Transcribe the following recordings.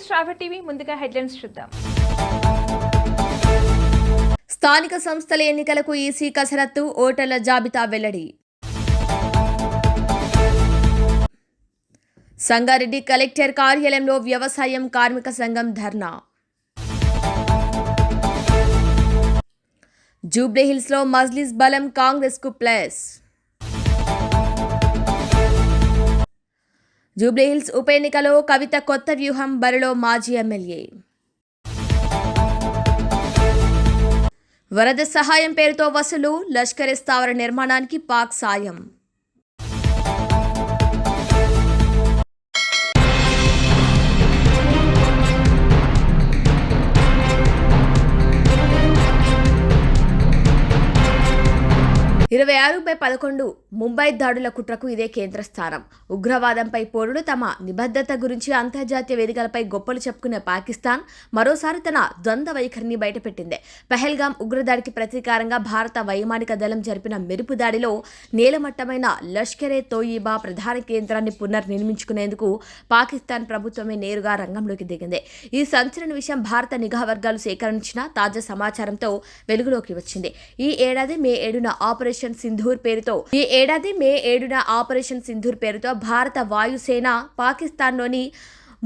శ్రావ్య TV ముందుగా headlines చూద్దాం. స్థానిక సంస్థల ఎన్నికలకు ఈసీ కసరత్తు, ఓటర్ల జాబితా వెల్లడి. సంగారెడ్డి కలెక్టర్ కార్యాలయంలో వ్యవసాయం కార్మిక సంఘం ధర్నా. జూబ్లీహిల్స్లో మజ్లిస్ బలం కాంగ్రెస్కు ప్లస్. జూబ్లీహిల్స్ ఉప ఎన్నికలో కవిత కొత్త వ్యూహం, బరిలో మాజీ ఎమ్మెల్యే. వరద సహాయం పేరుతో వసూలు, లష్కరే స్థావర నిర్మాణానికి పాక్ సాయం. ఇరవై 26/11 ముంబై దాడుల కుట్రకు ఇదే కేంద్ర స్థానం. ఉగ్రవాదంపై పోరుడు, తమ నిబద్ధత గురించి అంతర్జాతీయ వేదికలపై గొప్పలు చెప్పుకునే పాకిస్తాన్ మరోసారి తన ద్వంద్వ వైఖరిని బయటపెట్టింది. పహల్గాం ఉగ్రదాడికి ప్రతీకారంగా భారత వైమానిక దళం జరిపిన మెరుపు దాడిలో నేలమట్టమైన లష్కరే తోయిబా ప్రధాన కేంద్రాన్ని పునర్నిర్మించుకునేందుకు పాకిస్తాన్ ప్రభుత్వమే నేరుగా రంగంలోకి దిగింది. ఈ సంచలన విషయం భారత నిఘా వర్గాలు సేకరించిన తాజా సమాచారంతో వెలుగులోకి వచ్చింది. ఈ ఏడాది మే 7న ఆపరేషన్ సింధూర్ పేరుతో భారత వాయుసేన పాకిస్తాన్లోని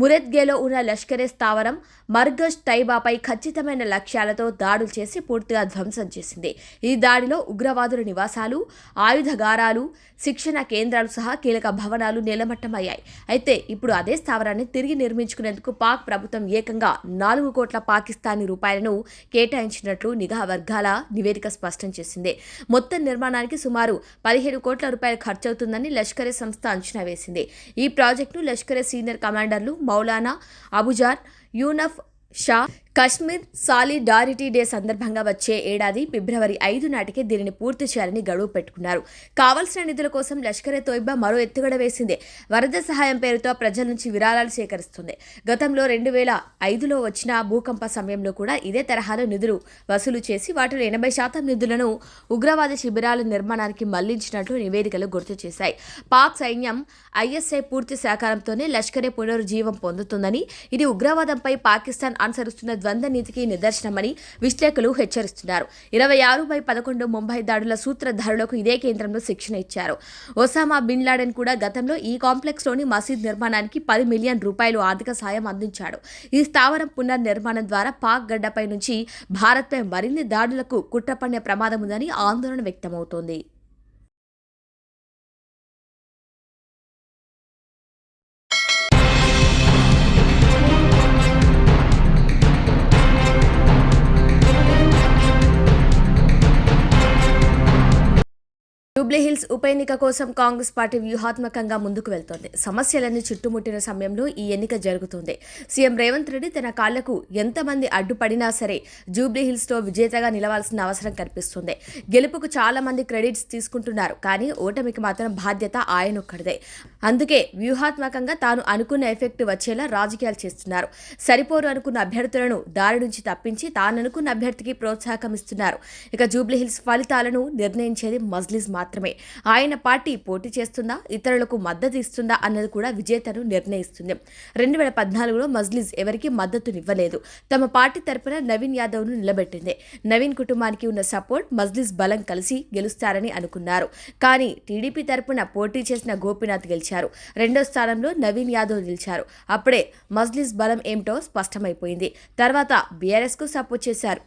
మురెద్గేలో ఉన్న లష్కరే స్థావరం మర్గజ్ తైబాపై ఖచ్చితమైన లక్ష్యాలతో దాడులు చేసి పూర్తిగా ధ్వంసం చేసింది. ఈ దాడిలో ఉగ్రవాదుల నివాసాలు, ఆయుధగారాలు, శిక్షణ కేంద్రాలు సహా కీలక భవనాలు నేలమట్టమయ్యాయి. అయితే ఇప్పుడు అదే స్థావరాన్ని తిరిగి నిర్మించుకునేందుకు పాక్ ప్రభుత్వం ఏకంగా 4 కోట్ల పాకిస్తానీ రూపాయలను కేటాయించినట్లు నిఘా వర్గాల నివేదిక స్పష్టం చేసింది. మొత్తం నిర్మాణానికి సుమారు 17 కోట్ల రూపాయలు ఖర్చవుతుందని లష్కరే సంస్థ అంచనా వేసింది. ఈ ప్రాజెక్టును లష్కరే సీనియర్ కమాండర్లు మౌలానా అబుజార్ యూనఫ్ షా కశ్మీర్ సాలిడారిటీ డే సందర్భంగా వచ్చే ఏడాది ఫిబ్రవరి 5 నాటికి దీనిని పూర్తి చేయాలని గడువు పెట్టుకున్నారు. కావాల్సిన నిధుల కోసం లష్కరే తోయిబా మరో ఎత్తుగడ వేసింది. వరద సహాయం పేరుతో ప్రజల నుంచి విరాళాలు సేకరిస్తుంది. గతంలో 2005లో వచ్చిన భూకంప సమయంలో కూడా ఇదే తరహాలో నిధులు వసూలు చేసి వాటిలో 80% నిధులను ఉగ్రవాద శిబిరాల నిర్మాణానికి మళ్లించినట్లు నివేదికలు గుర్తు చేశాయి. పాక్ సైన్యం ఐఎస్ఐ పూర్తి సహకారంతోనే లష్కరే పునరుజ్జీవం పొందుతుందని, ఇది ఉగ్రవాదంపై పాకిస్తాన్ అనుసరిస్తున్న ద్వంద్వ నీతికి నిదర్శనమని విశ్లేషకులు హెచ్చరిస్తున్నారు. 26/11 ముంబై దాడుల సూత్రధారులకు ఇదే కేంద్రంలో శిక్షణ ఇచ్చారు. ఒసామా బిన్ లాడెన్ కూడా గతంలో ఈ కాంప్లెక్స్లోని మసీద్ నిర్మాణానికి 10 మిలియన్ రూపాయలు ఆర్థిక సాయం అందించాడు. ఈ స్థావరం పునర్నిర్మాణం ద్వారా పాక్ గడ్డపై నుంచి భారత్పై మరిన్ని దాడులకు కుట్ర పన్నే ప్రమాదం ఉందని ఆందోళన వ్యక్తమవుతోంది. జూబ్లీహిల్స్ ఉప ఎన్నిక కోసం కాంగ్రెస్ పార్టీ వ్యూహాత్మకంగా ముందుకు వెళ్తోంది. సమస్యలన్నీ చుట్టుముట్టిన సమయంలో ఈ ఎన్నిక జరుగుతుంది. సీఎం రేవంత్ రెడ్డి తన కాళ్లకు ఎంతమంది అడ్డుపడినా సరే జూబ్లీహిల్స్లో విజేతగా నిలవాల్సిన అవసరం కనిపిస్తుంది. గెలుపుకు చాలా మంది క్రెడిట్స్ తీసుకుంటున్నారు, కానీ ఓటమికి మాత్రం బాధ్యత ఆయనొక్కడిదే. అందుకే వ్యూహాత్మకంగా తాను అనుకున్న ఎఫెక్ట్ వచ్చేలా రాజకీయాలు చేస్తున్నారు. సరిపోరు అనుకున్న అభ్యర్థులను దారి నుంచి తప్పించి తాననుకున్న అభ్యర్థికి ప్రోత్సాహం ఇస్తున్నారు. ఇక జూబ్లీహిల్స్ ఫలితాలను నిర్ణయించేది మజ్లిస్ మాత్రమే. ఆయన పార్టీ పోటీ చేస్తుందా, ఇతరులకు మద్దతు ఇస్తుందా అన్నది కూడా విజేతను నిర్ణయిస్తుంది. 2014లో మజ్లిస్ ఎవరికి మద్దతునివ్వలేదు. తమ పార్టీ తరపున నవీన్ యాదవ్ను నిలబెట్టింది. నవీన్ కుటుంబానికి ఉన్న సపోర్ట్, మజ్లిస్ బలం కలిసి గెలుస్తారని అనుకున్నారు. కానీ టీడీపీ తరపున పోటీ చేసిన గోపీనాథ్ గెలిచారు. 2వ స్థానంలో నవీన్ యాదవ్ నిలిచారు. అప్పుడే మజ్లిస్ బలం ఏమిటో స్పష్టమైపోయింది. తర్వాత బీఆర్ఎస్కు సపోర్ట్ చేశారు.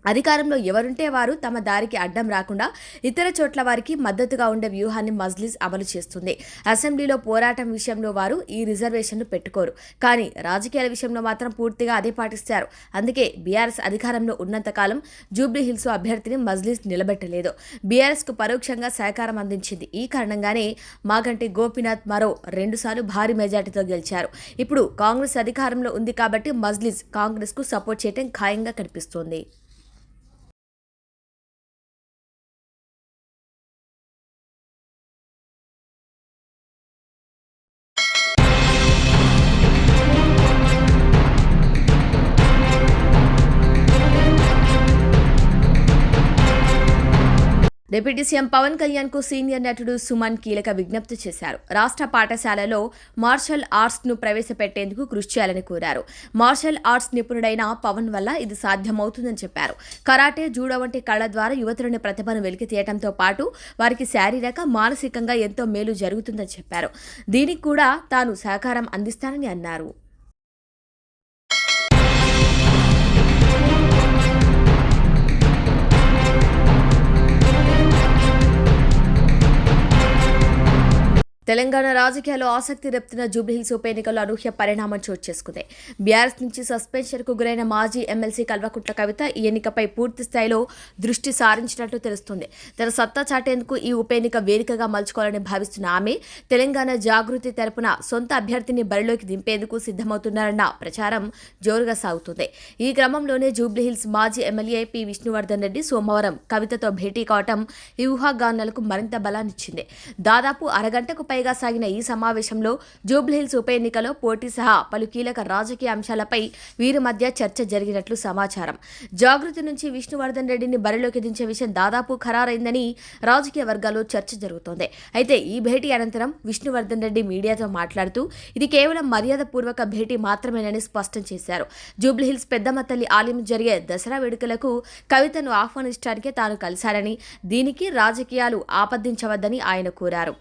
అధికారంలో ఎవరుంటే వారు తమ దారికి అడ్డం రాకుండా ఇతర చోట్ల వారికి మద్దతుగా ఉండే వ్యూహాన్ని మజ్లిస్ అమలు చేస్తుంది. అసెంబ్లీలో పోరాటం విషయంలో వారు ఈ రిజర్వేషన్లు పెట్టుకోరు, కానీ రాజకీయాల విషయంలో మాత్రం పూర్తిగా అదే పాటిస్తారు. అందుకే బీఆర్ఎస్ అధికారంలో ఉన్నంతకాలం జూబ్లీహిల్స్ అభ్యర్థిని మజ్లిస్ నిలబెట్టలేదు. బీఆర్ఎస్కు పరోక్షంగా సహకారం అందించింది. ఈ కారణంగానే మాగంటి గోపీనాథ్ మరో 2 సార్లు భారీ మెజార్టీతో గెలిచారు. ఇప్పుడు కాంగ్రెస్ అధికారంలో ఉంది కాబట్టి మజ్లిస్ కాంగ్రెస్కు సపోర్ట్ చేయడం ఖాయంగా కనిపిస్తోంది. డిప్యూటీ సీఎం పవన్ కళ్యాణ్ కు సీనియర్ నటుడు సుమన్ కీలక విజ్ఞప్తి చేశారు. రాష్ట్ర పాఠశాలలో మార్షల్ ఆర్ట్స్ ను ప్రవేశపెట్టేందుకు కృషి చేయాలని కోరారు. మార్షల్ ఆర్ట్స్ నిపుణుడైన పవన్ వల్ల ఇది సాధ్యమవుతుందని చెప్పారు. కరాటే, జూడో వంటి కళ ద్వారా యువతులని ప్రతిభను వెలికి తీయడంతో పాటు వారికి శారీరక, మానసికంగా ఎంతో మేలు జరుగుతుందని చెప్పారు. దీనికి కూడా తాను సహకారం అందిస్తానని అన్నారు. తెలంగాణ రాజకీయాల్లో ఆసక్తి రేపుతున్న జూబ్లీహిల్స్ ఉప ఎన్నికల్లో అనూహ్య పరిణామం చోటు చేసుకుంది. బీఆర్ఎస్ నుంచి సస్పెన్షన్కు గురైన మాజీ ఎమ్మెల్సీ కల్వకుంట్ల కవిత ఈ ఎన్నికపై పూర్తి స్థాయిలో దృష్టి సారించినట్లు తెలుస్తుంది. తన సత్తా చాటేందుకు ఈ ఉప ఎన్నిక వేదికగా మలుచుకోవాలని భావిస్తున్న ఆమె తెలంగాణ జాగృతి తరపున సొంత అభ్యర్థిని బరిలోకి దింపేందుకు సిద్ధమవుతున్నారన్న ప్రచారం జోరుగా సాగుతుంది. ఈ క్రమంలోనే జూబ్లీహిల్స్ మాజీ ఎమ్మెల్యే పి విష్ణువర్ధన్ రెడ్డి సోమవారం కవితతో భేటీ కావటం ఈ ఊహాగానాలకు మరింత బలాన్నిచ్చింది. దాదాపు అరగంటకు పైగా సాగిన ఈ సమావేశంలో జూబ్లీహిల్స్ ఉప ఎన్నికలో పోటీ సహా పలు కీలక రాజకీయ అంశాలపై వీరి మధ్య చర్చ జరిగినట్లు సమాచారం. జాగృతి నుంచి విష్ణువర్ధన్ రెడ్డిని బరిలోకి దించే విషయం దాదాపు ఖరారైందని రాజకీయ వర్గాల్లో చర్చ జరుగుతోంది. అయితే ఈ భేటీ అనంతరం విష్ణువర్ధన్ రెడ్డి మీడియాతో మాట్లాడుతూ ఇది కేవలం మర్యాదపూర్వక భేటీ మాత్రమేనని స్పష్టం చేశారు. జూబ్లీహిల్స్ పెద్దమ్మ తల్లి ఆలయం జరిగే దసరా వేడుకలకు కవితను ఆహ్వానించడానికే తాను కలిశారని, దీనికి రాజకీయాలు ఆపద్దించవద్దని ఆయన కోరారు.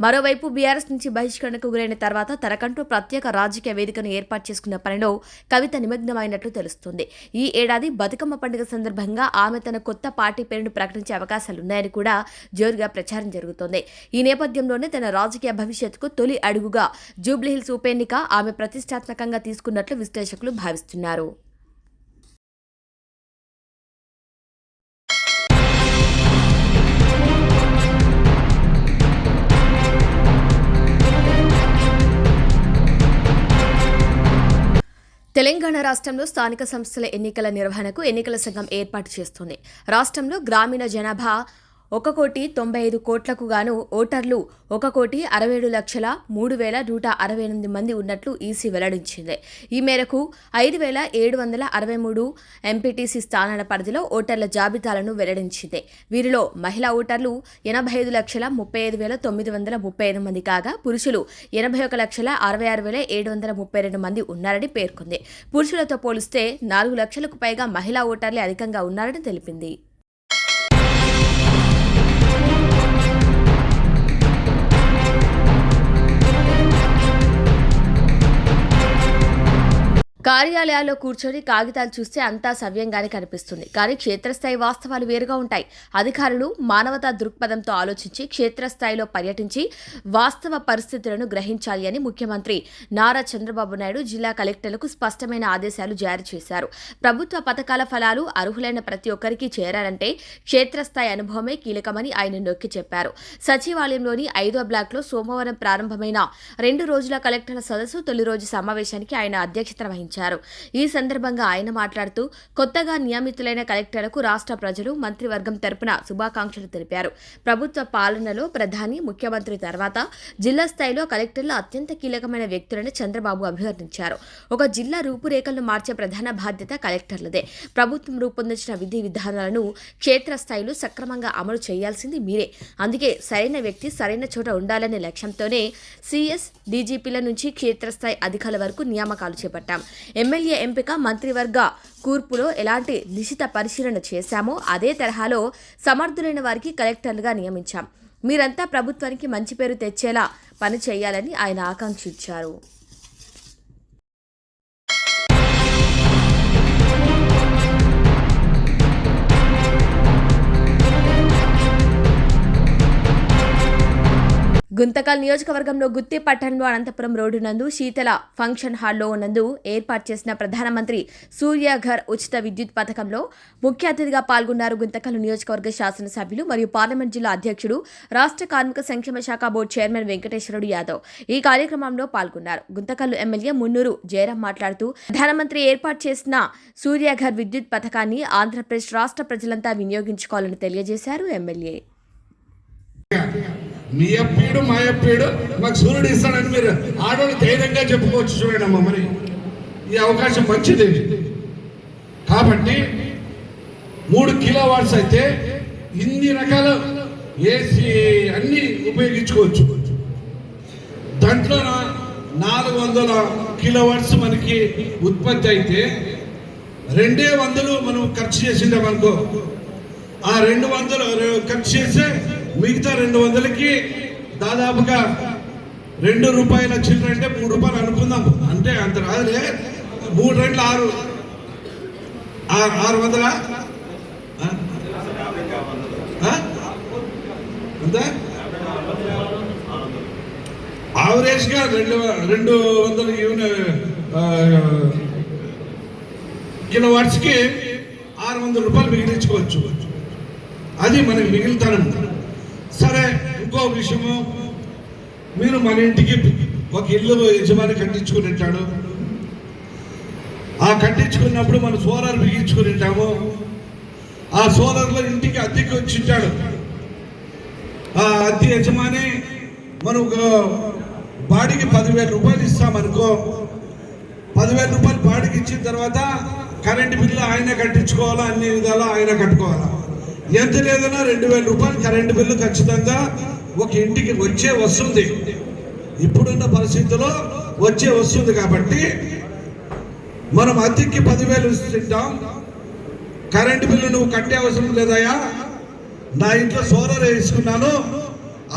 మరోవైపు బీఆర్ఎస్ నుంచి బహిష్కరణకు గురైన తర్వాత తనకంటూ ప్రత్యేక రాజకీయ వేదికను ఏర్పాటు చేసుకున్న పనిలో కవిత నిమగ్నమైనట్లు తెలుస్తోంది. ఈ ఏడాది బతుకమ్మ పండుగ సందర్భంగా ఆమె తన కొత్త పార్టీ పేరును ప్రకటించే అవకాశాలున్నాయని కూడా జోరుగా ప్రచారం జరుగుతోంది. ఈ నేపథ్యంలోనే తన రాజకీయ భవిష్యత్తుకు తొలి అడుగుగా జూబ్లీహిల్స్ ఉప ఎన్నిక ఆమె ప్రతిష్టాత్మకంగా తీసుకున్నట్లు విశ్లేషకులు భావిస్తున్నారు. తెలంగాణ రాష్ట్రంలో స్థానిక సంస్థల ఎన్నికల నిర్వహణకు ఎన్నికల సంఘం ఏర్పాటు చేస్తోంది. రాష్ట్రంలో గ్రామీణ జనాభా 1,95,00,00,000కు గాను ఓటర్లు 1,67,03,168 మంది ఉన్నట్లు ఈసీ వెల్లడించింది. ఈ మేరకు 5,763 ఎంపీటీసీ స్థానాల పరిధిలో ఓటర్ల జాబితాలను వెల్లడించింది. వీరిలో మహిళా ఓటర్లు 85,35,935 మంది కాగా పురుషులు 81,66,732 మంది ఉన్నారని పేర్కొంది. పురుషులతో పోలిస్తే 4 లక్షలకు పైగా మహిళా ఓటర్లే అధికంగా ఉన్నారని తెలిపింది. కార్యాలయాల్లో కూర్చొని కాగితాలు చూస్తే అంతా సవ్యంగానే కనిపిస్తుంది. కానీ క్షేత్రస్థాయి వాస్తవాలు వేరుగా ఉంటాయి. అధికారులు మానవతా దృక్పథంతో ఆలోచించి క్షేత్రస్థాయిలో పర్యటించి వాస్తవ పరిస్థితులను గ్రహించాలి అని ముఖ్యమంత్రి నారా చంద్రబాబు నాయుడు జిల్లా కలెక్టర్లకు స్పష్టమైన ఆదేశాలు జారీ చేశారు. ప్రభుత్వ పథకాల ఫలాలు అర్హులైన ప్రతి ఒక్కరికి చేరాలంటే క్షేత్రస్థాయి అనుభవమే కీలకమని ఆయన నొక్కి చెప్పారు. సచివాలయంలోని 5వ బ్లాక్లో సోమవారం ప్రారంభమైన 2 రోజుల కలెక్టర్ల సదస్సు తొలి రోజు సమావేశానికి ఆయన అధ్యక్షత వహించారు. ఈ సందర్భంగా ఆయన మాట్లాడుతూ కొత్తగా నియమితులైన కలెక్టర్లకు రాష్ట్ర ప్రజలు మంత్రివర్గం తరపున శుభాకాంక్షలు తెలిపారు. ప్రభుత్వ పాలనలో ప్రధాని, ముఖ్యమంత్రి తర్వాత జిల్లా స్థాయిలో కలెక్టర్లు అత్యంత కీలకమైన వ్యక్తులని చంద్రబాబు అభివర్ణించారు. ఒక జిల్లా రూపురేఖలను మార్చే ప్రధాన బాధ్యత కలెక్టర్లదే. ప్రభుత్వం రూపొందించిన విధి విధానాలను క్షేత్రస్థాయిలో సక్రమంగా అమలు చేయాల్సింది మీరే. అందుకే సరైన వ్యక్తి సరైన చోట ఉండాలనే లక్ష్యంతోనే సిఎస్, డీజీపీల నుంచి క్షేత్రస్థాయి అధికారుల వరకు నియామకాలు చేపట్టాం. ఎమ్మెల్యే ఎంపిక, మంత్రివర్గ కూర్పులో ఎలాంటి నిశిత పరిశీలన చేశామో అదే తరహాలో సమర్థులైన వారికి కలెక్టర్లుగా నియమించాం. మీరంతా ప్రభుత్వానికి మంచి పేరు తెచ్చేలా పని చేయాలని ఆయన ఆకాంక్షించారు. గుంతకల్ నియోజకవర్గంలో గుత్తి పట్టణంలో అనంతపురం రోడ్డు నందు శీతల ఫంక్షన్ హాల్లో నందు ఏర్పాటు చేసిన ప్రధానమంత్రి సూర్యఘర్ ఉచిత విద్యుత్ పథకంలో ముఖ్య అతిథిగా పాల్గొన్నారు గుంతకల్ నియోజకవర్గ శాసనసభ్యులు మరియు పార్లమెంట్ జిల్లా అధ్యక్షుడు, రాష్ట్ర కార్మిక సంక్షేమ శాఖ బోర్డు చైర్మన్ వెంకటేశ్వరుడు యాదవ్ ఈ కార్యక్రమంలో పాల్గొన్నారు. గుంతకల్ ఎమ్మెల్యే మున్నూరు జయరాం మాట్లాడుతూ ప్రధానమంత్రి ఏర్పాటు చేసిన సూర్యఘర్ విద్యుత్ పథకాన్ని ఆంధ్రప్రదేశ్ రాష్ట్ర ప్రజలంతా వినియోగించుకోవాలని తెలియజేశారు. ఎమ్మెల్యే మీ అప్పీడు మా అప్పీడు మాకు సూర్యుడు ఇస్తాడని మీరు ఆడవాళ్ళు ధైర్యంగా చెప్పుకోవచ్చు. చూడండి అమ్మ, మరి ఈ అవకాశం మంచిది. కాబట్టి 3 కిలోవాట్స్ అయితే ఇన్ని రకాల ఏసీ అన్నీ ఉపయోగించుకోవచ్చు. దాంట్లో 400 కిలోవాట్స్ మనకి ఉత్పత్తి అయితే 200 మనం ఖర్చు చేసిండామనుకో, ఆ 200 ఖర్చు చేస్తే మిగతా 200కి దాదాపుగా ₹2 చిల్లర అంటే ₹3 అనుకుందాం. అంటే అంత రాదులే, 3 2 6 600 అంత ఆవరేజ్గా 200 కిలోవాట్స్కి ₹600 మిగిలించుకోవచ్చు. అది మనకి మిగులుతాను. సరే, ఇంకో విషయము, మీరు మన ఇంటికి ఒక ఇల్లు యజమాని కట్టించుకునింటాడు. ఆ కట్టించుకున్నప్పుడు మనం సోలార్ బిగించుకునింటాము. ఆ సోలార్లో ఇంటికి అద్దెకి వచ్చింటాడు. ఆ అద్దె యజమాని మనకు బాడీకి ₹10,000 ఇస్తామనుకో, ₹10,000 బాడీకి ఇచ్చిన తర్వాత కరెంటు బిల్లు ఆయన కట్టించుకోవాలా, అన్ని విధాలా ఆయన కట్టుకోవాలా. ఎంత లేదన్నా ₹2,000 కరెంటు బిల్లు ఖచ్చితంగా ఒక ఇంటికి వచ్చే వస్తుంది. ఇప్పుడున్న పరిస్థితుల్లో వచ్చే వస్తుంది. కాబట్టి మనం అద్దెకి 10,000 ఇస్తుంటాం. కరెంటు బిల్లు నువ్వు కట్టే అవసరం లేదయ్యా, నా ఇంట్లో సోలార్ వేసుకున్నాను,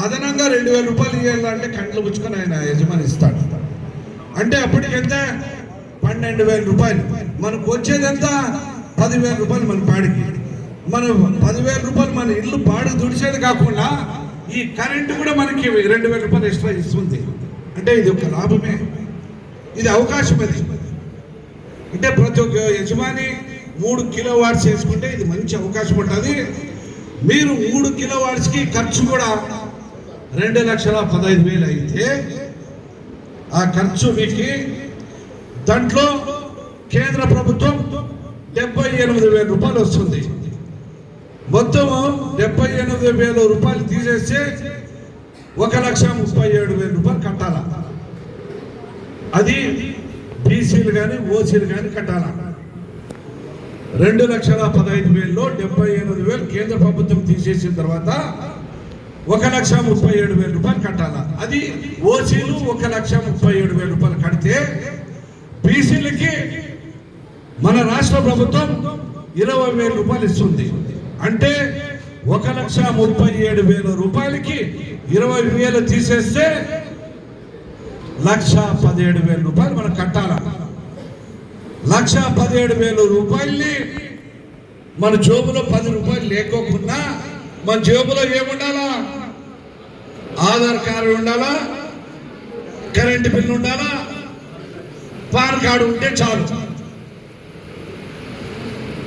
అదనంగా ₹2,000 ఇవ్వాలంటే కంట్లు పుచ్చుకొని ఆయన యజమాని ఇస్తాడు. అంటే అప్పటికి ఎంత? ₹12,000. మనకు వచ్చేదంతా ₹10,000 మన పాడికి. మనం ₹10,000 మన ఇల్లు పాడు దుడిచేది కాకుండా ఈ కరెంటు కూడా మనకి ₹2,000 ఎక్స్ట్రా ఇస్తుంది. అంటే ఇది ఒక లాభమే, ఇది అవకాశం. అది అంటే ప్రతి ఒక్క యజమాని 3 కిలోవాట్స్ వేసుకుంటే ఇది మంచి అవకాశం ఉంటుంది. మీరు 3 కిలోవాట్స్కి ఖర్చు కూడా 2,15,000 అయితే ఆ ఖర్చు మీకు దాంట్లో కేంద్ర ప్రభుత్వం ₹78,000 వస్తుంది. మొత్తం ₹78,000 తీసేస్తే ₹1,37,000 కట్టాల. అది బీసీలు కానీ ఓసీలు కానీ కట్టాల. 2,15,000లో 78,000 కేంద్ర ప్రభుత్వం తీసేసిన తర్వాత ₹1,37,000 కట్టాల. అది ఓసీలు ₹1,37,000 కడితే బీసీలకి మన రాష్ట్ర ప్రభుత్వం ₹20,000 ఇస్తుంది. అంటే ₹1,37,000కి 20,000 తీసేస్తే ₹1,17,000 మనం కట్టాల. ₹1,17,000 మన జోబులో ₹10 లేకోకుండా మన జేబులో ఏముండాలా? ఆధార్ కార్డు ఉండాలా, కరెంటు బిల్లు ఉండాలా, పాన్ కార్డు ఉంటే చాలు.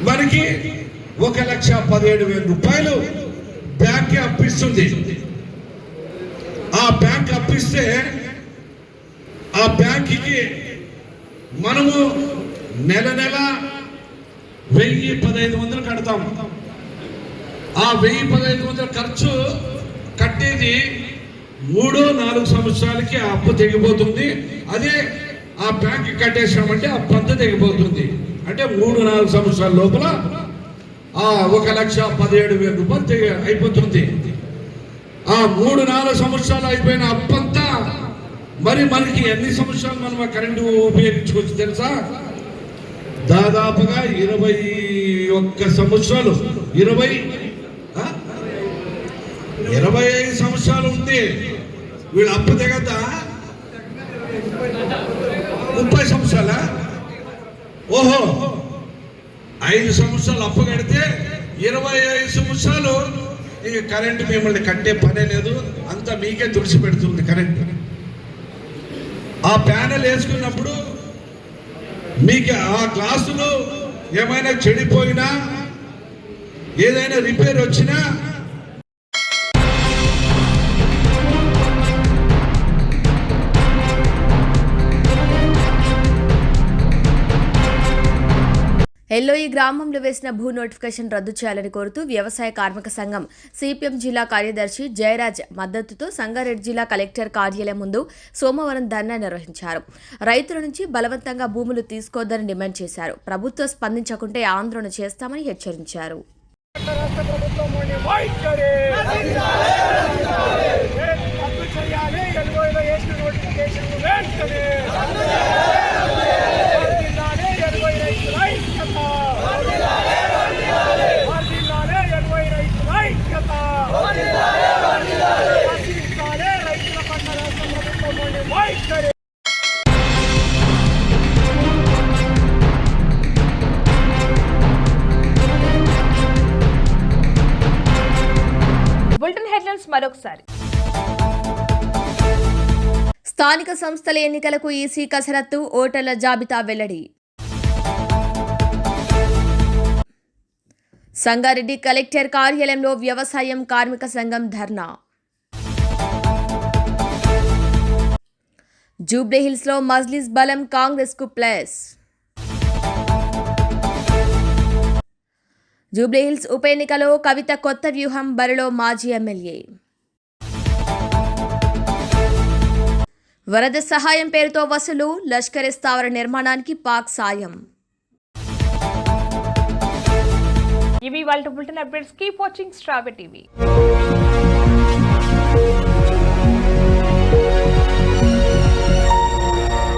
మనకి ₹1,17,000 బ్యాంక్ అప్పిస్తుంది. ఆ బ్యాంక్ అప్పిస్తే ఆ బ్యాంక్కి మనము నెల 1,000-1,500 కడతాం. ఆ 1,000-1,500 ఖర్చు కట్టేది 3-4 సంవత్సరాలకి ఆ అప్పు తెగిపోతుంది. అదే ఆ బ్యాంక్ కట్టేసామంటే అప్పు అంతా తెగిపోతుంది. అంటే 3-4 సంవత్సరాల లోపల ఆ ₹1,17,000 అయిపోతుంది. ఆ 3-4 సంవత్సరాలు అయిపోయిన అప్పంతా మరి మనకి ఎన్ని సంవత్సరాలు మనం ఆ కరెంటు ఉపయోగించుకోవచ్చు తెలుసా? దాదాపుగా 21 సంవత్సరాలు, 25 సంవత్సరాలు ఉంది. వీళ్ళు అప్పు తెగద్దా? 30 సంవత్సరాలా? ఓహో, 5 సంవత్సరాలు అప్పు కడితే 25 సంవత్సరాలు ఇక కరెంటు మిమ్మల్ని కట్టే పనే లేదు, అంతా మీకే తుడిచి పెడుతుంది కరెంటు. ఆ ప్యానెల్ వేసుకున్నప్పుడు మీకు ఆ గ్లాసులు ఏమైనా చెడిపోయినా, ఏదైనా రిపేర్ వచ్చినా ఎల్లోయి గ్రామంలో వేసిన భూ నోటిఫికేషన్ రద్దు చేయాలని కోరుతూ వ్యవసాయ కార్మిక సంఘం సిపిఎం జిల్లా కార్యదర్శి జయరాజ్ మద్దతుతో సంగారెడ్డి జిల్లా కలెక్టర్ కార్యాలయం ముందు సోమవారం ధర్నా నిర్వహించారు. రైతుల నుంచి బలవంతంగా భూములు తీసుకోవద్దని డిమాండ్ చేశారు. ప్రభుత్వం స్పందించకుంటే ఆందోళన చేస్తామని హెచ్చరించారు. రాష్ట్ర ప్రభుత్వం వైఖరి రద్దు చేయాలి. ఎలుగోలో వేసిన నోటిఫికేషన్ వెంటనే వర్ధిల్లాలి. ఎలుగై రైతుల ఐక్యత, వర్ధిల్లాలి. ఎలుగై రైతుల ఐక్యత, రక్షించాలి రైతుల పట్ల రాష్ట్ర ప్రభుత్వం వైఖరి. బులెటిన్ హెడ్లైన్స్ మరొకసారి. స్థానిక సంస్థల ఎన్నికలకు ఈసీ కసరత్తు, ఓటర్ల జాబితా వెల్లడి. సంగారెడ్డి కలెక్టర్ కార్యాలయంలో వ్యవసాయం కార్మిక సంఘం ధర్నా. జూబ్లీహిల్స్లో మజ్లిస్ బలం కాంగ్రెస్కు ప్లస్. జూబ్లీహిల్స్ ఉప ఎన్నికలో కవిత కొత్త వ్యూహం, బరిలో మాజీ ఎమ్మెల్యే. వరద సహాయం పేరుతో వసూలు, లష్కరే స్థావర నిర్మాణానికి పాక్ సాయం. ఇవి వాళ్ళ బులెటిన్ అప్డేట్స్. కీప్ వాచింగ్ స్ట్రాబె టీవీ.